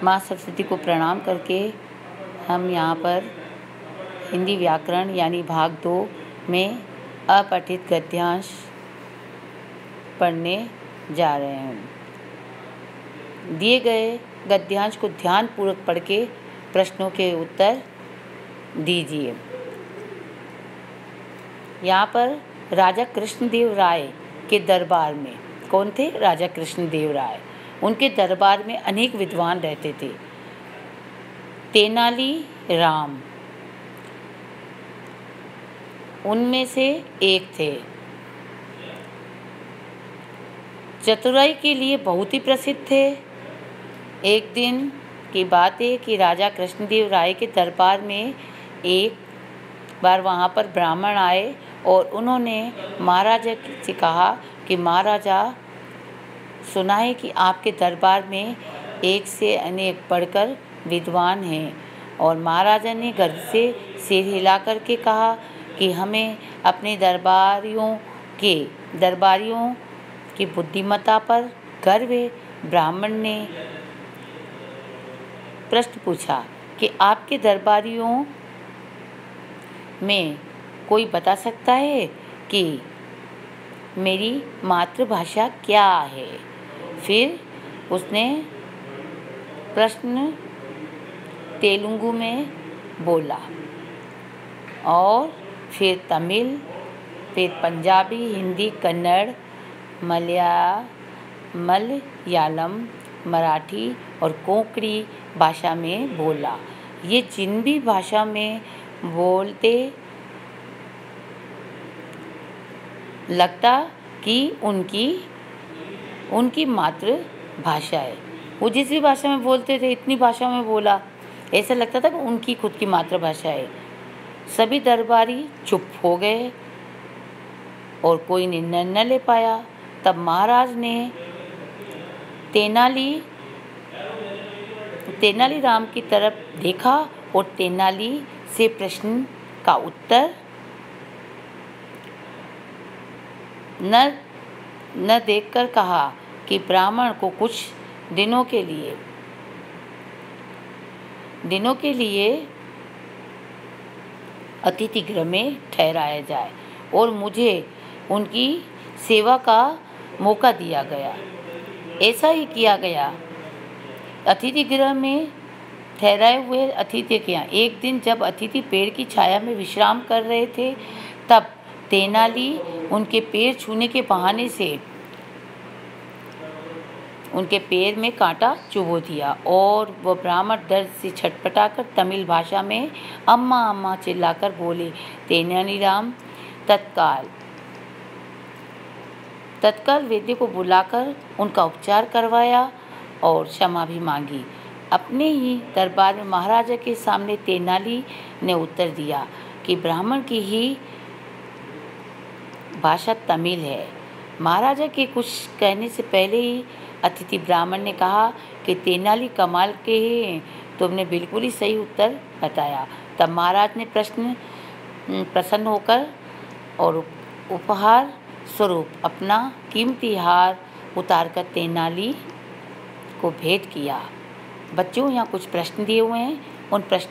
माँ सरस्वती को प्रणाम करके हम यहाँ पर हिंदी व्याकरण यानी भाग 2 में अपठित गद्यांश पढ़ने जा रहे हैं। दिए गए गद्यांश को ध्यानपूर्वक पढ़ के प्रश्नों के उत्तर दीजिए। यहाँ पर राजा कृष्णदेव राय के दरबार में, कौन थे? राजा कृष्णदेव राय। उनके दरबार में अनेक विद्वान रहते थे। तेनाली राम उनमें से एक थे। चतुराई के लिए बहुत ही प्रसिद्ध थे। एक दिन की बात है कि राजा कृष्णदेव राय के दरबार में एक बार वहाँ पर ब्राह्मण आए और उन्होंने महाराजा से कहा कि महाराजा, सुना है कि आपके दरबार में एक से अनेक बढ़कर विद्वान हैं। और महाराजा ने गर्व से सिर हिला कर के कहा कि हमें अपने दरबारियों की बुद्धिमत्ता पर गर्व है। ब्राह्मण ने प्रश्न पूछा कि आपके दरबारियों में कोई बता सकता है कि मेरी मातृभाषा क्या है? फिर उसने प्रश्न तेलुगु में बोला और फिर तमिल, फिर पंजाबी, हिंदी, कन्नड़, मलयालम, मराठी और कोंकणी भाषा में बोला। ये जिन भी भाषा में बोलते लगता कि उनकी मातृभाषा है। वो जिस भी भाषा में बोलते थे, इतनी भाषा में बोला, ऐसा लगता था कि उनकी खुद की मातृभाषा है। सभी दरबारी चुप हो गए और कोई निर्णय न ले पाया। तब महाराज ने तेनाली राम की तरफ देखा और तेनाली से प्रश्न का उत्तर न देखकर कहा कि ब्राह्मण को कुछ दिनों के लिए अतिथि गृह में ठहराया जाए और मुझे उनकी सेवा का मौका दिया गया। ऐसा ही किया गया। अतिथि गृह में ठहराए हुए अतिथि के यहाँ एक दिन जब अतिथि पेड़ की छाया में विश्राम कर रहे थे, तब तेनाली उनके पैर छूने के बहाने से उनके पैर में कांटा चुभो दिया और वह ब्राह्मण दर्द से छटपटाकर तमिल भाषा में अम्मा अम्मा चिल्लाकर बोले। तेनालीराम तत्काल वैद्य को बुलाकर उनका उपचार करवाया और क्षमा भी मांगी। अपने ही दरबार में महाराजा के सामने तेनाली ने उत्तर दिया कि ब्राह्मण की ही भाषा तमिल है। महाराजा के कुछ कहने से पहले ही अतिथि ब्राह्मण ने कहा कि तेनाली कमाल के हैं, तुमने बिल्कुल ही सही उत्तर बताया। तब महाराज ने प्रसन्न होकर और उपहार स्वरूप अपना कीमती हार उतारकर तेनाली को भेंट किया। बच्चों, यहाँ कुछ प्रश्न दिए हुए हैं, उन प्रश्न